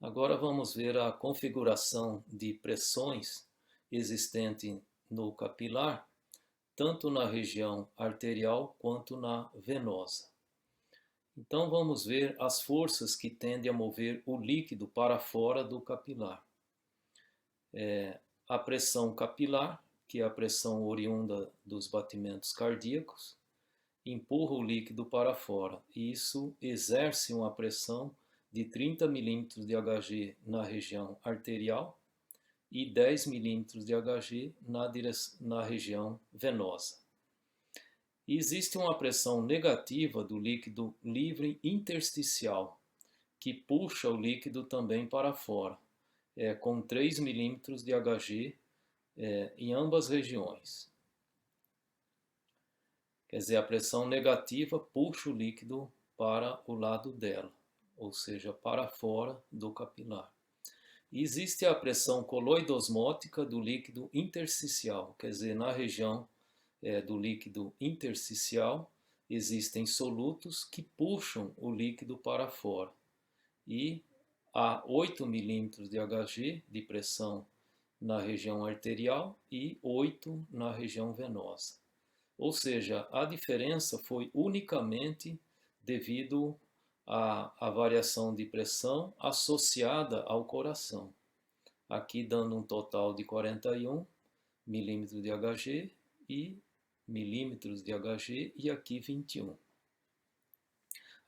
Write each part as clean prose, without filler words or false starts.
Agora vamos ver a configuração de pressões existente no capilar, tanto na região arterial quanto na venosa. Então vamos ver as forças que tendem a mover o líquido para fora do capilar. A pressão capilar, que é a pressão oriunda dos batimentos cardíacos, empurra o líquido para fora e isso exerce uma pressão de 30 milímetros de Hg na região arterial e 10 milímetros de Hg na região venosa. E existe uma pressão negativa do líquido livre intersticial, que puxa o líquido também para fora, com 3 milímetros de Hg em ambas regiões. Quer dizer, a pressão negativa puxa o líquido para o lado dela, ou seja, para fora do capilar. E existe a pressão coloidosmótica do líquido intersticial, quer dizer, na região do líquido intersticial existem solutos que puxam o líquido para fora. E há 8 milímetros de Hg de pressão na região arterial e 8 na região venosa. Ou seja, a diferença foi unicamente devido à variação de pressão associada ao coração. Aqui dando um total de 41 milímetros de Hg e milímetros de Hg e aqui 21.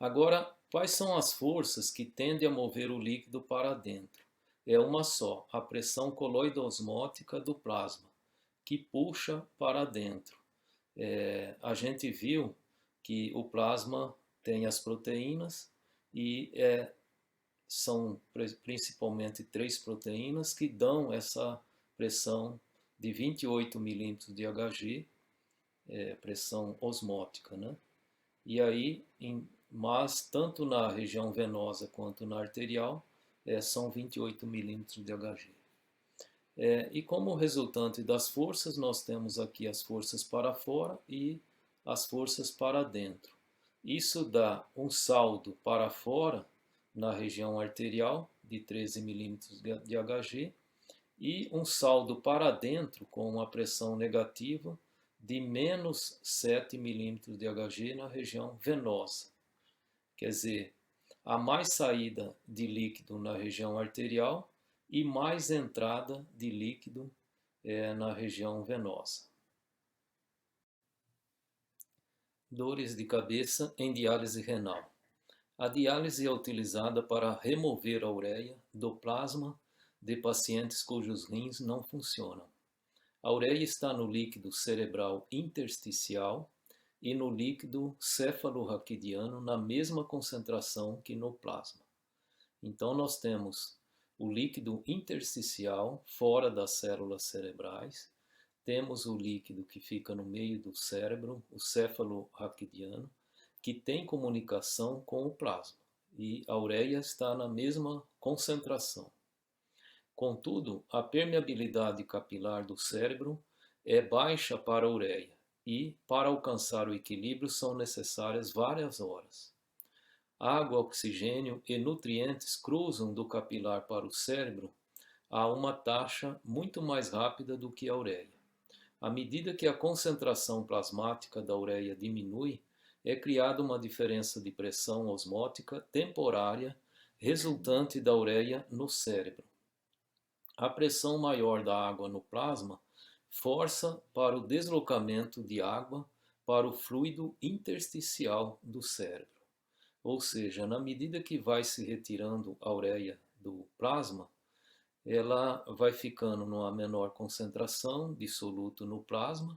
Agora, quais são as forças que tendem a mover o líquido para dentro? É uma só, a pressão coloidosmótica do plasma, que puxa para dentro. A gente viu que o plasma tem as proteínas e são principalmente 3 proteínas que dão essa pressão de 28 milímetros de Hg, pressão osmótica, né? E aí, mas tanto na região venosa quanto na arterial, são 28 milímetros de Hg. E como resultante das forças, nós temos aqui as forças para fora e as forças para dentro. Isso dá um saldo para fora na região arterial de 13 milímetros de Hg e um saldo para dentro com uma pressão negativa de menos 7 milímetros de Hg na região venosa. Quer dizer, há mais saída de líquido na região arterial e mais entrada de líquido na região venosa. Dores de cabeça em diálise renal. A diálise é utilizada para remover a ureia do plasma de pacientes cujos rins não funcionam. A ureia está no líquido cerebral intersticial e no líquido cefalorraquidiano na mesma concentração que no plasma. Então nós temos o líquido intersticial fora das células cerebrais, temos o líquido que fica no meio do cérebro, o cefalorraquidiano, que tem comunicação com o plasma, e a ureia está na mesma concentração. Contudo, a permeabilidade capilar do cérebro é baixa para a ureia e, para alcançar o equilíbrio, são necessárias várias horas. Água, oxigênio e nutrientes cruzam do capilar para o cérebro a uma taxa muito mais rápida do que a ureia. À medida que a concentração plasmática da ureia diminui, é criada uma diferença de pressão osmótica temporária resultante da ureia no cérebro. A pressão maior da água no plasma força para o deslocamento de água para o fluido intersticial do cérebro. Ou seja, na medida que vai se retirando a ureia do plasma, ela vai ficando numa menor concentração de soluto no plasma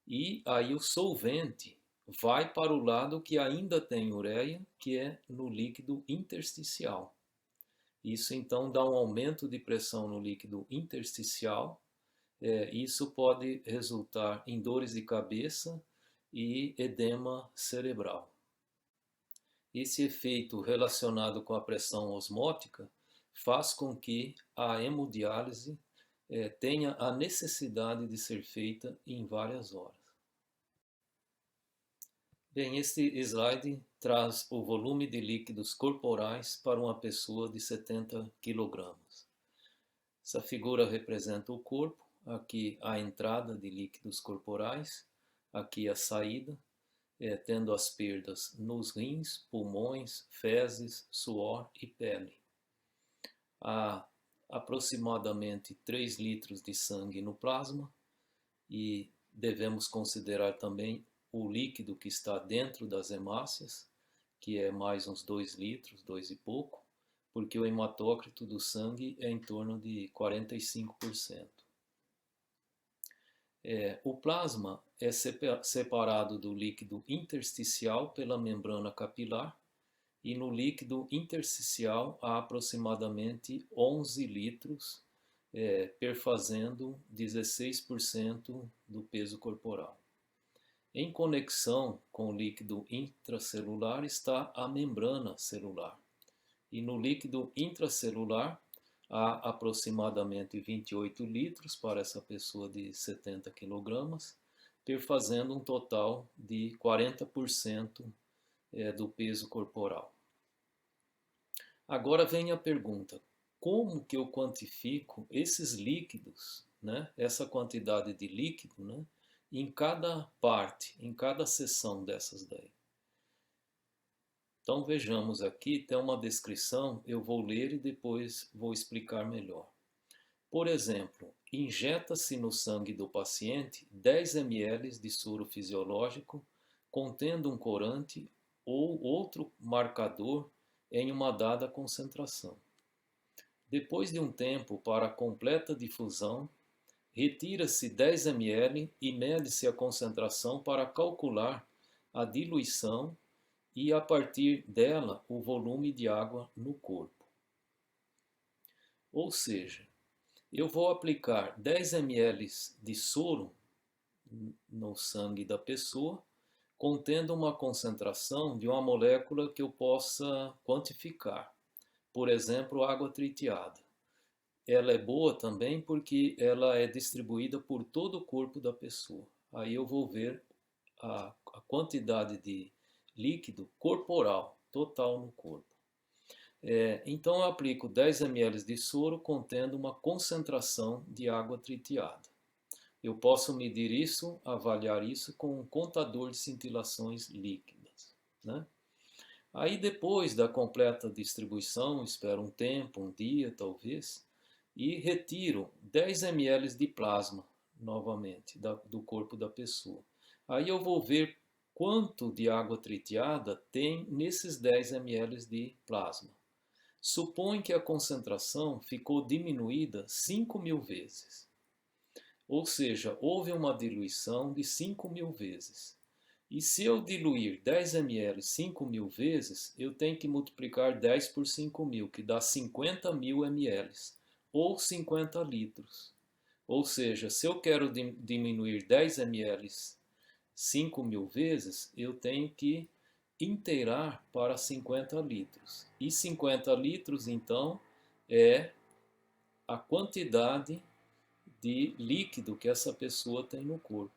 e aí o solvente vai para o lado que ainda tem ureia, que é no líquido intersticial. Isso então dá um aumento de pressão no líquido intersticial. Isso pode resultar em dores de cabeça e edema cerebral. Esse efeito relacionado com a pressão osmótica faz com que a hemodiálise tenha a necessidade de ser feita em várias horas. Bem, este slide traz o volume de líquidos corporais para uma pessoa de 70 kg. Essa figura representa o corpo, aqui a entrada de líquidos corporais, aqui a saída, tendo as perdas nos rins, pulmões, fezes, suor e pele. Há aproximadamente 3 litros de sangue no plasma e devemos considerar também o líquido que está dentro das hemácias, que é mais uns 2 litros, 2 e pouco, porque o hematócrito do sangue é em torno de 45%. O plasma é separado do líquido intersticial pela membrana capilar, e no líquido intersticial há aproximadamente 11 litros, perfazendo 16% do peso corporal. Em conexão com o líquido intracelular está a membrana celular. E no líquido intracelular há aproximadamente 28 litros para essa pessoa de 70 kg, perfazendo um total de 40% do peso corporal. Agora vem a pergunta: como que eu quantifico esses líquidos, né? Essa quantidade de líquido, né? Em cada parte, em cada seção dessas daí? Então vejamos aqui, tem uma descrição, eu vou ler e depois vou explicar melhor. Por exemplo, injeta-se no sangue do paciente 10 ml de soro fisiológico contendo um corante ou outro marcador em uma dada concentração. Depois de um tempo para completa difusão, retira-se 10 ml e mede-se a concentração para calcular a diluição e, a partir dela, o volume de água no corpo. Ou seja, eu vou aplicar 10 ml de soro no sangue da pessoa, contendo uma concentração de uma molécula que eu possa quantificar. Por exemplo, água tritiada. Ela é boa também porque ela é distribuída por todo o corpo da pessoa. Aí eu vou ver a quantidade de líquido corporal, total no corpo. Então eu aplico 10 ml de soro contendo uma concentração de água tritiada. Eu posso medir isso, avaliar isso com um contador de cintilações líquidas, né? Aí depois da completa distribuição, espero um tempo, um dia talvez, e retiro 10 ml de plasma novamente do corpo da pessoa. Aí eu vou ver quanto de água tritiada tem nesses 10 ml de plasma. Supõe que a concentração ficou diminuída 5.000 vezes. Ou seja, houve uma diluição de 5.000 vezes. E se eu diluir 10 ml 5.000 vezes, eu tenho que multiplicar 10 por 5.000, que dá 50.000 ml, ou 50 litros. Ou seja, se eu quero diminuir 10 ml 5.000 vezes, eu tenho que inteirar para 50 litros. E 50 litros, então, é a quantidade de líquido que essa pessoa tem no corpo.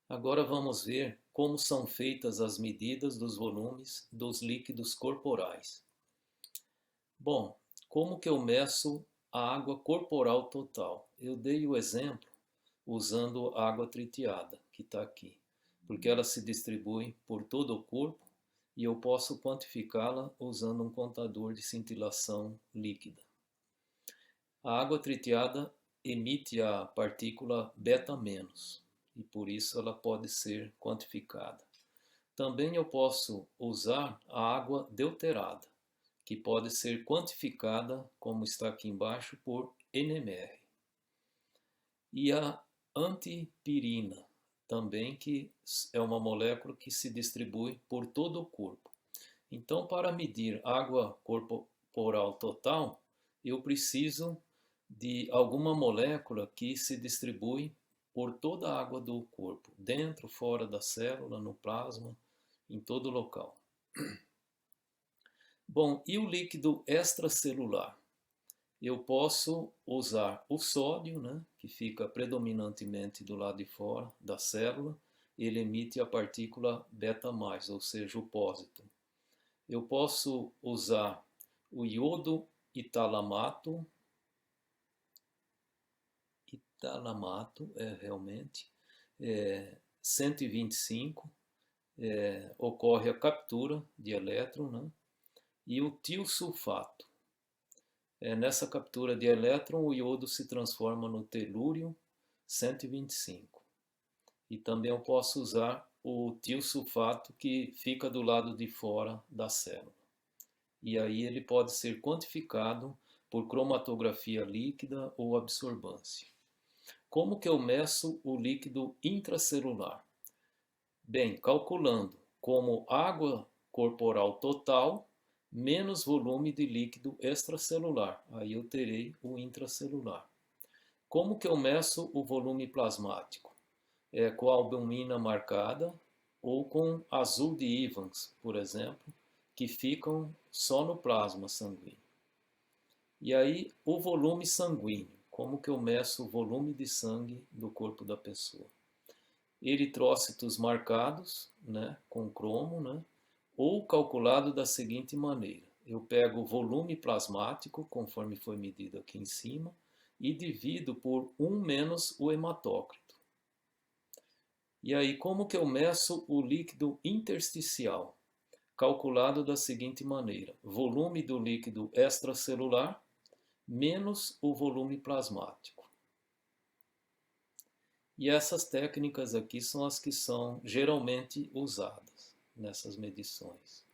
Agora vamos ver como são feitas as medidas dos volumes dos líquidos corporais. Bom, como que eu meço a água corporal total? Eu dei o exemplo usando água tritiada, que está aqui, porque ela se distribui por todo o corpo e eu posso quantificá-la usando um contador de cintilação líquida. A água tritiada emite a partícula beta-, e por isso ela pode ser quantificada. Também eu posso usar a água deuterada, que pode ser quantificada, como está aqui embaixo, por NMR. E a antipirina, também, que é uma molécula que se distribui por todo o corpo. Então, para medir água corporal total, eu preciso de alguma molécula que se distribui por toda a água do corpo, dentro, fora da célula, no plasma, em todo local. Bom, e o líquido extracelular? Eu posso usar o sódio, né, que fica predominantemente do lado de fora da célula, ele emite a partícula beta+, ou seja, o pósitron. Eu posso usar o iodo italamato realmente, 125, ocorre a captura de elétron, né? E o tiosulfato. Nessa captura de elétron, o iodo se transforma no telúrio 125. E também eu posso usar o tiosulfato que fica do lado de fora da célula. E aí ele pode ser quantificado por cromatografia líquida ou absorbância. Como que eu meço o líquido intracelular? Bem, calculando como água corporal total menos volume de líquido extracelular. Aí eu terei o intracelular. Como que eu meço o volume plasmático? Com a albumina marcada ou com azul de Evans, por exemplo, que ficam só no plasma sanguíneo. E aí, o volume sanguíneo. Como que eu meço o volume de sangue do corpo da pessoa? Eritrócitos marcados, né, com cromo, né, ou calculado da seguinte maneira. Eu pego o volume plasmático, conforme foi medido aqui em cima, e divido por 1 menos o hematócrito. E aí, como que eu meço o líquido intersticial? Calculado da seguinte maneira. Volume do líquido extracelular menos o volume plasmático. E essas técnicas aqui são as que são geralmente usadas nessas medições.